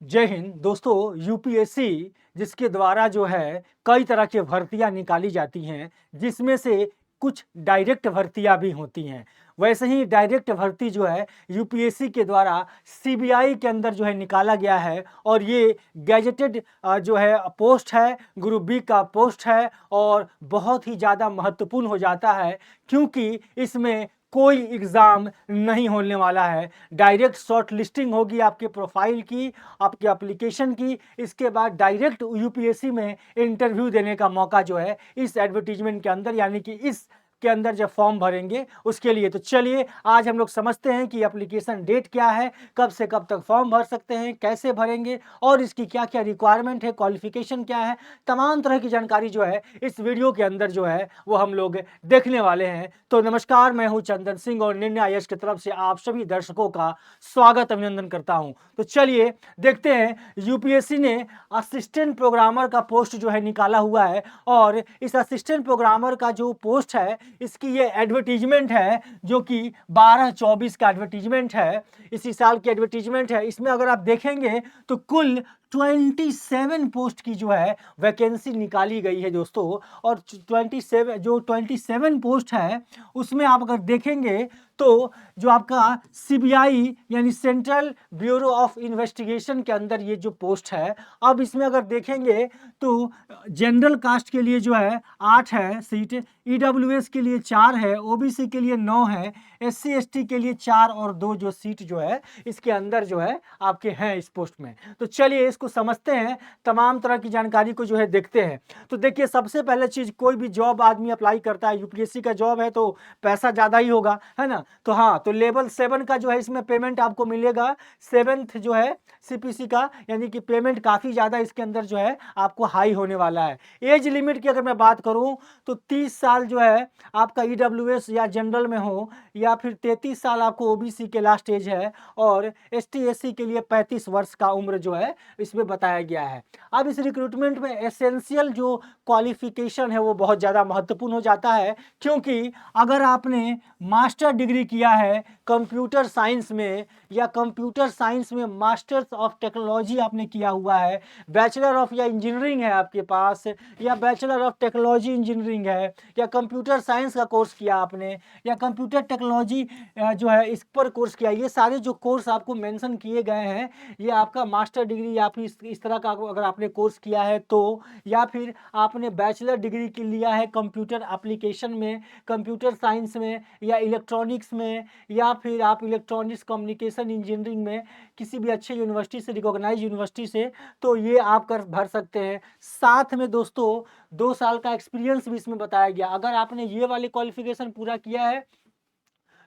जय हिंद दोस्तों। यूपीएससी जिसके द्वारा जो है कई तरह की भर्तियां निकाली जाती हैं, जिसमें से कुछ डायरेक्ट भर्तियां भी होती हैं। वैसे ही डायरेक्ट भर्ती जो है यूपीएससी के द्वारा सीबीआई के अंदर जो है निकाला गया है, और ये गैजेटेड जो है पोस्ट है, ग्रुप बी का पोस्ट है, और बहुत ही ज़्यादा महत्वपूर्ण हो जाता है क्योंकि इसमें कोई एग्ज़ाम नहीं होने वाला है। डायरेक्ट शॉर्ट लिस्टिंग होगी आपके प्रोफाइल की, आपके एप्लीकेशन की। इसके बाद डायरेक्ट यूपीएससी में इंटरव्यू देने का मौका जो है इस एडवर्टीजमेंट के अंदर, यानी कि इस के अंदर जब फॉर्म भरेंगे उसके लिए। तो चलिए आज हम लोग समझते हैं कि एप्लीकेशन डेट क्या है, कब से कब तक फॉर्म भर सकते हैं, कैसे भरेंगे, और इसकी क्या क्या रिक्वायरमेंट है, क्वालिफिकेशन क्या है। तमाम तरह की जानकारी जो है इस वीडियो के अंदर जो है वो हम लोग देखने वाले हैं। तो नमस्कार, मैं हूं चंदन सिंह और निर्णय आईएएस की तरफ से आप सभी दर्शकों का स्वागत अभिनंदन करता हूं। तो चलिए देखते हैं, यूपीएससी ने असिस्टेंट प्रोग्रामर का पोस्ट जो है निकाला हुआ है, और इस असिस्टेंट प्रोग्रामर का जो पोस्ट है इसकी ये एडवर्टीजमेंट है, जो कि 12-24 का एडवर्टीजमेंट है, इसी साल की एडवर्टीजमेंट है। इसमें अगर आप देखेंगे तो कुल 27 पोस्ट की जो है वैकेंसी निकाली गई है दोस्तों। और 27 पोस्ट है उसमें आप अगर देखेंगे तो जो आपका सीबीआई यानी सेंट्रल ब्यूरो ऑफ इन्वेस्टिगेशन के अंदर ये जो पोस्ट है, अब इसमें अगर देखेंगे तो जनरल कास्ट के लिए जो है 8 है सीट, ईडब्ल्यूएस के लिए 4 है, ओबीसी के लिए 9 है, एससी एसटी के लिए 4 और 2 जो सीट जो है इसके अंदर जो है आपके हैं इस पोस्ट में। तो चलिए इसको समझते हैं, तमाम तरह की जानकारी को जो है देखते हैं। तो देखिए, सबसे पहले चीज, कोई भी जॉब आदमी अप्लाई करता है, यूपीएससी का जॉब है तो पैसा ज्यादा ही होगा, है ना। तो हाँ, तो लेवल 7 का जो है इसमें पेमेंट आपको मिलेगा, 7th जो है सीपीसी का, यानी कि पेमेंट काफी ज्यादा इसके अंदर जो है आपको हाई होने वाला है। एज लिमिट की अगर मैं बात करूं तो 30 साल जो है आपका ईडब्ल्यूएस या जनरल में हो, या फिर 33 साल आपको ओबीसी के लास्ट एज है, और एसटी एससी के लिए 35 वर्ष का उम्र जो है इसमें बताया गया है। अब इस रिक्रूटमेंट में एसेंशियल जो क्वालिफिकेशन है वो बहुत ज़्यादा महत्वपूर्ण हो जाता है, क्योंकि अगर आपने मास्टर डिग्री किया है कंप्यूटर साइंस में, या कंप्यूटर साइंस में मास्टर्स ऑफ टेक्नोलॉजी आपने किया हुआ है, बैचलर ऑफ या इंजीनियरिंग है आपके पास, या बैचलर ऑफ टेक्नोलॉजी इंजीनियरिंग है, या कंप्यूटर साइंस का कोर्स किया आपने, या कंप्यूटर टेक्नोलॉजी जो है इस पर कोर्स किया, ये सारे जो कोर्स आपको मेंशन किए गए हैं ये आपका मास्टर डिग्री या फिर इस तरह का अगर आपने कोर्स किया है तो, या फिर आपने बैचलर डिग्री की लिया है कंप्यूटर एप्लीकेशन में, कंप्यूटर साइंस में, या इलेक्ट्रॉनिक्स में, या फिर आप इलेक्ट्रॉनिक्स कम्युनिकेशन इंजीनियरिंग में किसी भी अच्छे यूनिवर्सिटी से, रिकॉग्नाइज यूनिवर्सिटी से, तो ये आप कर भर सकते हैं। साथ में दोस्तों 2 साल का एक्सपीरियंस भी इसमें बताया गया। अगर आपने ये वाली क्वालिफिकेशन पूरा किया है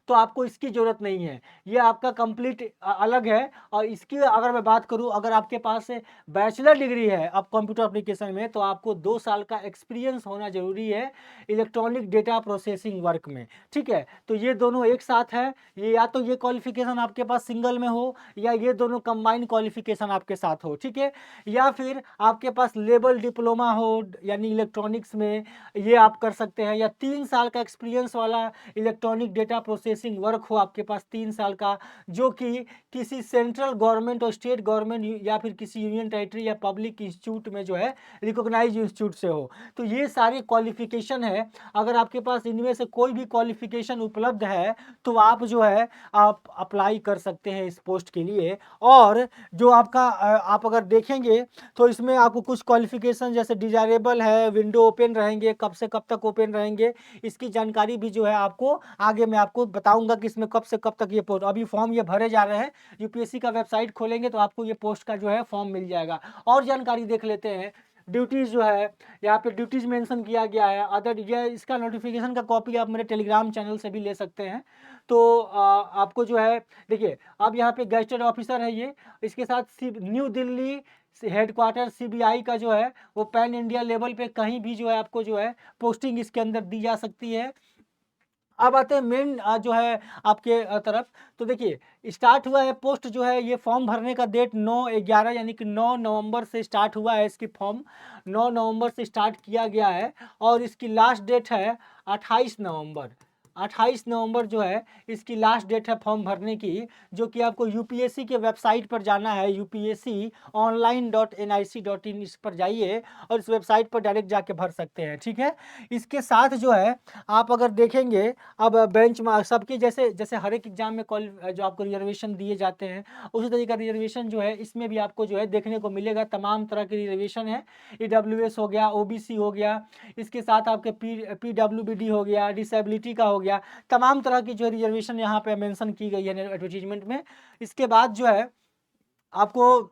तो आपको इसकी जरूरत नहीं है, ये आपका कंप्लीट अलग है। और इसकी अगर मैं बात करूं, अगर आपके पास बैचलर डिग्री है अब कंप्यूटर एप्लीकेशन में, तो आपको 2 साल का एक्सपीरियंस होना जरूरी है इलेक्ट्रॉनिक डेटा प्रोसेसिंग वर्क में। ठीक है, तो ये दोनों एक साथ है, ये या तो ये क्वालिफिकेशन आपके पास सिंगल में हो, या ये दोनों कंबाइंड क्वालिफिकेशन आपके साथ हो। ठीक है, या फिर आपके पास लेवल डिप्लोमा हो यानी इलेक्ट्रॉनिक्स में, ये आप कर सकते हैं, या 3 साल का एक्सपीरियंस वाला इलेक्ट्रॉनिक डेटा प्रोसेसिंग वर्क हो आपके पास 3 साल का, जो कि किसी सेंट्रल गवर्नमेंट और स्टेट गवर्नमेंट या फिर किसी यूनियन टेरिटरी या पब्लिक इंस्टीट्यूट में जो है रिकॉग्नाइज इंस्टीट्यूट से हो। तो ये सारी क्वालिफिकेशन है। अगर आपके पास इनमें से कोई भी क्वालिफिकेशन उपलब्ध है तो आप जो है आप अप्लाई कर सकते हैं इस पोस्ट के लिए। और जो आपका आप अगर देखेंगे तो इसमें आपको कुछ क्वालिफिकेशन जैसे डिजायरेबल है, विंडो ओपन रहेंगे, कब से कब तक ओपन रहेंगे, इसकी जानकारी भी जो है आपको आगे मैं आपको बताऊंगा कि इसमें कब से कब तक ये पोस्ट, अभी फॉर्म ये भरे जा रहे हैं। यूपीएससी का वेबसाइट खोलेंगे तो आपको ये पोस्ट का जो है फॉर्म मिल जाएगा। और जानकारी देख लेते हैं। ड्यूटीज़ जो है यहाँ पे ड्यूटीज़ मेंशन किया गया है। अदर ये इसका नोटिफिकेशन का कॉपी आप मेरे टेलीग्राम चैनल से भी ले सकते हैं। तो आपको जो है देखिए, अब यहाँ पे गैजेटेड ऑफिसर है ये, इसके साथ न्यू दिल्ली हेडक्वार्टर सीबीआई का जो है वो पैन इंडिया लेवल पे कहीं भी जो है आपको जो है पोस्टिंग इसके अंदर दी जा सकती है। अब आते हैं मेन जो है आपके तरफ। तो देखिए, स्टार्ट हुआ है पोस्ट जो है, ये फॉर्म भरने का डेट 9/11 यानी कि 9 नवंबर से स्टार्ट हुआ है। इसकी फॉर्म 9 नवंबर से स्टार्ट किया गया है, और इसकी लास्ट डेट है 28 नवंबर। 28 नवंबर जो है इसकी लास्ट डेट है फॉर्म भरने की, जो कि आपको यूपीएससी के वेबसाइट पर जाना है, upsconline.nic.in, इस पर जाइए और इस वेबसाइट पर डायरेक्ट जाके भर सकते हैं। ठीक है, इसके साथ जो है आप अगर देखेंगे, अब बेंच मार्क सबके जैसे जैसे हर एक एग्जाम में जो आपको रिजर्वेशन दिए जाते हैं, उसी तरीके का रिजर्वेशन जो है इसमें भी आपको जो है देखने को मिलेगा। तमाम तरह के रिजर्वेशन है, ईडब्ल्यूएस हो गया, ओबीसी हो गया, इसके साथ आपके पीडब्ल्यूबीडी हो गया, डिसेबिलिटी का हो गया, तमाम तरह की जो रिजर्वेशन यहाँ पे मेंशन की गई है एडवर्टीजमेंट में। इसके बाद जो है आपको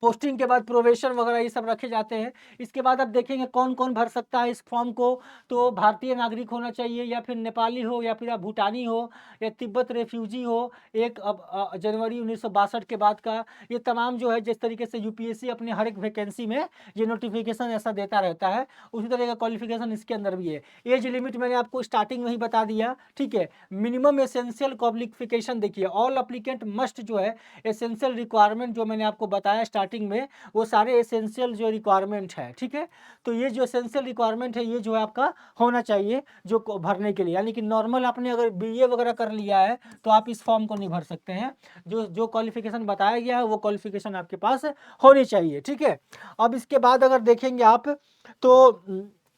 पोस्टिंग के बाद प्रोबेशन वगैरह ये सब रखे जाते हैं। इसके बाद आप देखेंगे कौन कौन भर सकता है इस फॉर्म को, तो भारतीय नागरिक होना चाहिए, या फिर नेपाली हो, या फिर आप भूटानी हो, या तिब्बत रेफ्यूजी हो, एक अब जनवरी 1962 के बाद का, ये तमाम जो है जिस तरीके से यूपीएससी अपने हर एक वैकेंसी में ये नोटिफिकेशन ऐसा देता रहता है, उसी तरह का क्वालिफिकेशन इसके अंदर भी है। एज लिमिट मैंने आपको स्टार्टिंग में ही बता दिया। ठीक है, मिनिमम एसेंशियल क्वालिफिकेशन देखिए, ऑल अप्लीकेंट मस्ट जो है एसेंशियल रिक्वायरमेंट जो मैंने आपको बताया स्टार्टिंग में, वो सारे एसेंशियल जो रिक्वायरमेंट है। ठीक है, तो ये जो एसेंशियल रिक्वायरमेंट है ये जो है आपका होना चाहिए जो भरने के लिए, यानी कि नॉर्मल आपने अगर बीए वगैरह कर लिया है तो आप इस फॉर्म को नहीं भर सकते हैं। जो जो क्वालिफिकेशन बताया गया है वो क्वालिफिकेशन आपके पास होनी चाहिए। ठीक है, अब इसके बाद अगर देखेंगे आप तो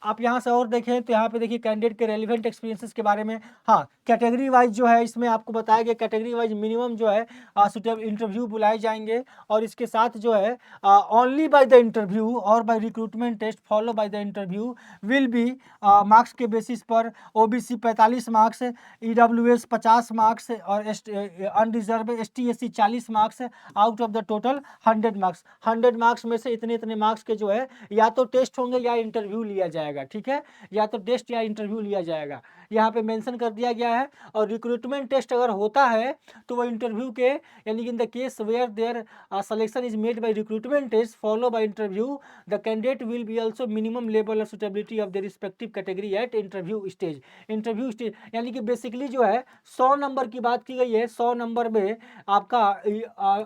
आप यहाँ से और देखें तो यहाँ पे देखिए कैंडिडेट के रेलिवेंट एक्सपीरियंसेस के बारे में। हाँ, कैटेगरी वाइज जो है इसमें आपको बताया गया, कैटेगरी वाइज मिनिमम जो है सुटेबल इंटरव्यू बुलाए जाएंगे, और इसके साथ जो है ओनली बाय द इंटरव्यू और by recruitment test follow by the interview will be marks के बेसिस पर ओबीसी 45 मार्क्स, ईडब्ल्यूएस 50 मार्क्स और unreserve ST SC 40 marks out of the total 100 marks. 100 marks में से इतने इतने मार्क्स के जो है या तो टेस्ट होंगे या इंटरव्यू लिया जाएगा। ठीक है, या तो टेस्ट या इंटरव्यू लिया जाएगा, यहाँ पे मेंशन कर दिया गया है। और रिक्रूटमेंट टेस्ट अगर होता है तो वो इंटरव्यू के, यानी कि in the case where there selection is made by recruitment test followed by interview, the candidate will be also minimum level of suitability of their respective category at interview stage। Interview stage यानी कि basically जो है 100 number की बात की गई है, 100 number में आपका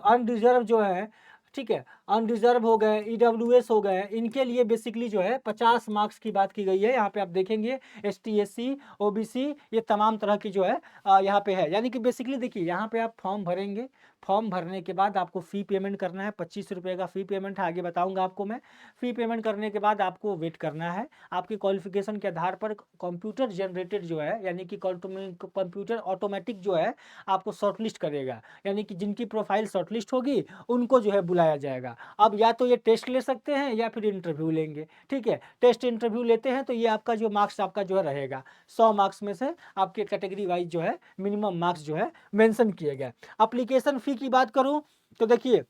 अनरिजर्व जो है, ठीक है, अनरिजर्व हो गए, ईडब्ल्यूएस हो गए, इनके लिए बेसिकली जो है 50 मार्क्स की बात की गई है। यहाँ पे आप देखेंगे एसटी एससी ओबीसी ये तमाम तरह की जो है यहाँ पे है। यानी कि बेसिकली देखिए यहाँ पे आप फॉर्म भरेंगे, फॉर्म भरने के बाद आपको फ़ी पेमेंट करना है, 25 रुपये का फ़ी पेमेंट है, आगे बताऊंगा आपको मैं। फ़ी पेमेंट करने के बाद आपको वेट करना है, आपके क्वालिफिकेशन के आधार पर कंप्यूटर जनरेटेड जो है, यानी कि कंप्यूटर ऑटोमेटिक जो है आपको शॉर्टलिस्ट करेगा, यानी कि जिनकी प्रोफाइल शॉर्टलिस्ट होगी उनको जो है बुलाया जाएगा। अब या तो ये टेस्ट ले सकते हैं या फिर इंटरव्यू लेंगे। ठीक है, टेस्ट इंटरव्यू लेते हैं तो ये आपका जो मार्क्स आपका जो है रहेगा 100 मार्क्स में से आपके कैटेगरी वाइज जो है मिनिमम मार्क्स जो है मेंशन किए गए। एप्लीकेशन फ़ी की बात करूं तो देखिए,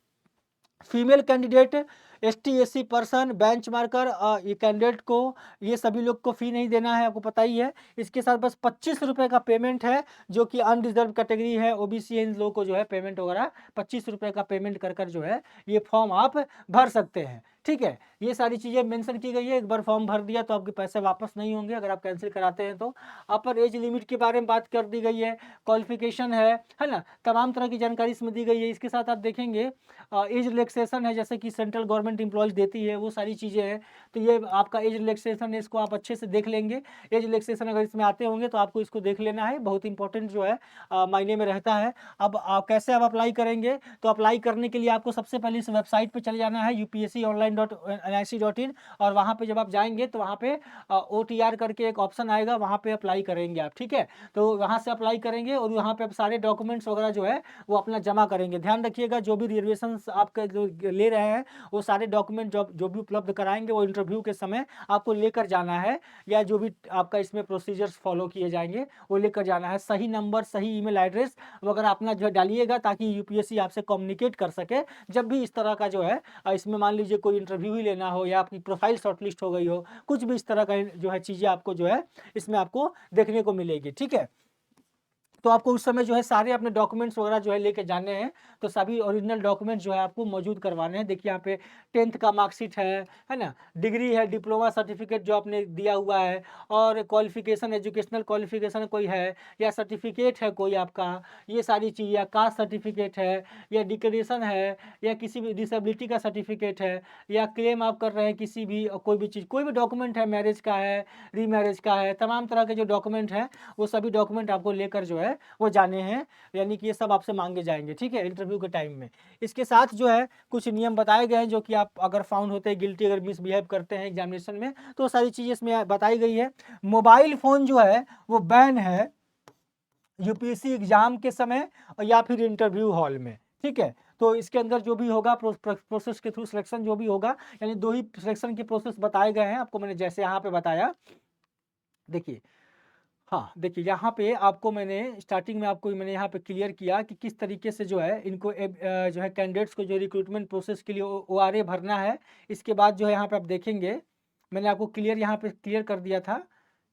female candidate, ST SC person, bench marker, ये कैंडिडेट को ये सभी लोग को फ़ी नहीं देना है, आपको पता ही है। इसके साथ बस 25 रुपये का पेमेंट है, जो कि अनरिजर्व कैटेगरी है, ओबीसी इन लोगों को जो है पेमेंट वगैरह 25 रुपये का पेमेंट कर जो है ये फॉर्म आप भर सकते हैं। ठीक है, ये सारी चीज़ें मेंशन की गई है। एक बार फॉर्म भर दिया तो आपके पैसे वापस नहीं होंगे अगर आप कैंसिल कराते हैं तो। अपर एज लिमिट के बारे में बात कर दी गई है, क्वालिफिकेशन है ना, तमाम तरह की जानकारी इसमें दी गई है। इसके साथ आप देखेंगे एज रिलैक्सेशन है, जैसे कि सेंट्रल गवर्नमेंट एम्प्लॉयज़ देती है, वो सारी चीज़ें हैं। तो ये आपका एज रिलैक्सेशन है, इसको आप अच्छे से देख लेंगे। एज रिलैक्सेशन अगर इसमें आते होंगे तो आपको इसको देख लेना है, बहुत इंपॉर्टेंट जो है मायने में रहता है। अब आप कैसे आप अप्लाई करेंगे, तो अप्लाई करने के लिए आपको सबसे पहले इस वेबसाइट पर चले जाना है upsconline.nic.in, और वहाँ पे जब आप जाएंगे तो वहाँ पे OTR करके एक ऑप्शन आएगा, वहाँ पे अप्लाई करेंगे आप। ठीक है, तो वहाँ से अप्लाई करेंगे और वहाँ पे आप सारे डॉक्यूमेंट्स वगैरह जो है वो अपना जमा करेंगे। ध्यान रखिएगा जो भी रिजर्वेशन आपका जो ले रहे हैं वो सारे डॉक्यूमेंट जो भी उपलब्ध कराएंगे वो इंटरव्यू के समय आपको लेकर जाना है, या जो भी आपका इसमें प्रोसीजर्स फॉलो किए जाएंगे वो लेकर जाना है। सही नंबर, सही ईमेल एड्रेस वगैरह अपना जो है डालिएगा, ताकि यूपीएससी आपसे कम्युनिकेट कर सके जब भी इस तरह का जो है इसमें मान लीजिए कोई इंटरव्यू ही लेना हो, या आपकी प्रोफाइल शॉर्टलिस्ट हो गई हो, कुछ भी इस तरह का जो है चीज़ें आपको जो है इसमें आपको देखने को मिलेगी। ठीक है, तो आपको उस समय जो है सारे अपने डॉक्यूमेंट्स वगैरह जो है लेके जाने हैं, तो सभी ओरिजिनल डॉक्यूमेंट्स जो है आपको मौजूद करवाने हैं। देखिए यहाँ पे 10th का मार्कशीट है ना, डिग्री है, डिप्लोमा सर्टिफिकेट जो आपने दिया हुआ है, और क्वालिफिकेशन, एजुकेशनल क्वालिफिकेशन कोई है, या सर्टिफिकेट है कोई आपका, ये सारी चीज़, या कास्ट सर्टिफिकेट है, या डिक्लेरेशन है, या किसी भी डिसेबिलिटी का सर्टिफिकेट है, या क्लेम आप कर रहे हैं किसी भी कोई भी चीज़, कोई भी डॉक्यूमेंट है, मैरिज का है, रीमैरिज का है, तमाम तरह के जो डॉक्यूमेंट हैं वो सभी डॉक्यूमेंट आपको लेकर जो है वो जाने हैं, यानी कि ये सब आपसे मांगे जाएंगे, ठीक है, इंटरव्यू के टाइम में। इसके साथ जो है कुछ नियम बताए गए हैं, जो कि आप अगर फाउंड होते हैं गिल्टी, अगर मिसबिहेव करते हैं एग्जामिनेशन में, तो सारी चीज़ें इसमें बताई गई है। मोबाइल फ़ोन जो है वो बैन है यूपीएससी एग्जाम के समय या फिर इंटरव्यू हॉल में, ठीक है। तो इसके अंदर जो भी होगा प्रोसेस के थ्रू सिलेक्शन जो भी होगा, यानी 2 ही सिलेक्शन के प्रोसेस बताए गए हैं आपको, मैंने जैसे यहाँ पे बताया। देखिए, हाँ, देखिए यहाँ पे आपको मैंने स्टार्टिंग में आपको मैंने यहाँ पे क्लियर किया कि किस तरीके से जो है इनको जो है कैंडिडेट्स को जो रिक्रूटमेंट प्रोसेस के लिए ओआरए भरना है। इसके बाद जो है यहाँ पे आप देखेंगे, मैंने आपको क्लियर यहाँ पे क्लियर कर दिया था,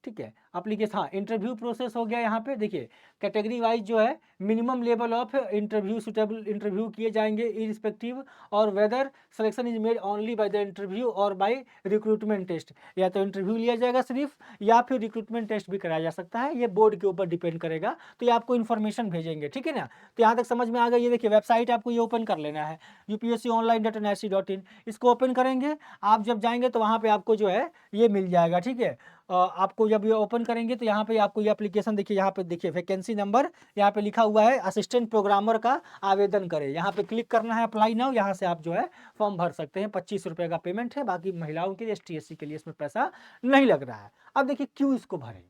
ठीक है। एप्लीकेशन, हाँ, इंटरव्यू प्रोसेस हो गया यहाँ पे। देखिए कैटेगरी वाइज जो है minimum level of interview suitable interview किए जाएंगे इरिस्पेक्टिव, और whether selection is made only by the interview और बाय रिक्रूटमेंट टेस्ट, या तो इंटरव्यू लिया जाएगा सिर्फ, या फिर रिक्रूटमेंट टेस्ट भी कराया जा सकता है, ये बोर्ड के ऊपर डिपेंड करेगा। तो ये आपको इन्फॉर्मेशन भेजेंगे, ठीक है ना। तो यहाँ तक समझ में आ गई। ये देखिए वेबसाइट आपको ये ओपन कर लेना है, upsconline.nic.in। इसको ओपन करेंगे, आप जब जाएंगे तो वहाँ पे आपको जो है ये मिल जाएगा, ठीक है। आपको जब ये ओपन करेंगे तो यहाँ पे आपको ये एप्लीकेशन देखिए, यहाँ पे देखिए वैकेंसी नंबर यहाँ पे लिखा हुआ है, असिस्टेंट प्रोग्रामर का आवेदन करें, यहाँ पे क्लिक करना है, अप्लाई नाउ। यहाँ से आप जो है फॉर्म भर सकते हैं। 25 रुपये का पेमेंट है, बाकी महिलाओं के लिए, ST SC के लिए इसमें पैसा नहीं लग रहा है। अब देखिए क्यों इसको भरें।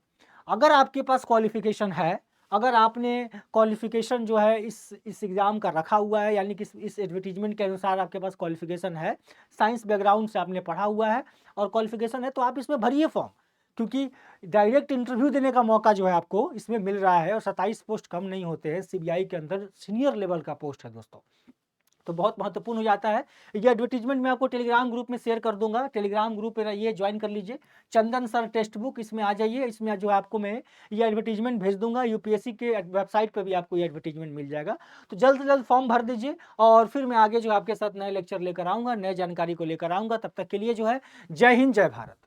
अगर आपके पास क्वालिफिकेशन है, अगर आपने क्वालिफिकेशन जो है इस एग्ज़ाम का रखा हुआ है, यानी कि इस एडवर्टीजमेंट के अनुसार आपके पास क्वालिफिकेशन है, साइंस बैकग्राउंड से आपने पढ़ा हुआ है और क्वालिफिकेशन है, तो आप इसमें भरिए फॉर्म, क्योंकि डायरेक्ट इंटरव्यू देने का मौका जो है आपको इसमें मिल रहा है, और 27 पोस्ट कम नहीं होते हैं। CBI के अंदर सीनियर लेवल का पोस्ट है दोस्तों, तो बहुत महत्वपूर्ण हो जाता है। ये एडवर्टीजमेंट मैं आपको टेलीग्राम ग्रुप में शेयर कर दूंगा, टेलीग्राम ग्रुप पे ये ज्वाइन कर लीजिए, चंदन सर टेक्स्ट बुक, इसमें आ जाइए। इसमें जो है आपको मैं ये एडवर्टीजमेंट भेज दूंगा, UPSC के वेबसाइट पे भी आपको ये एडवर्टीजमेंट मिल जाएगा। तो जल्द से जल्द फॉर्म भर दीजिए, और फिर मैं आगे जो आपके साथ नए लेक्चर लेकर आऊँगा, नए जानकारी को लेकर आऊँगा। तब तक के लिए जो है जय हिंद, जय भारत।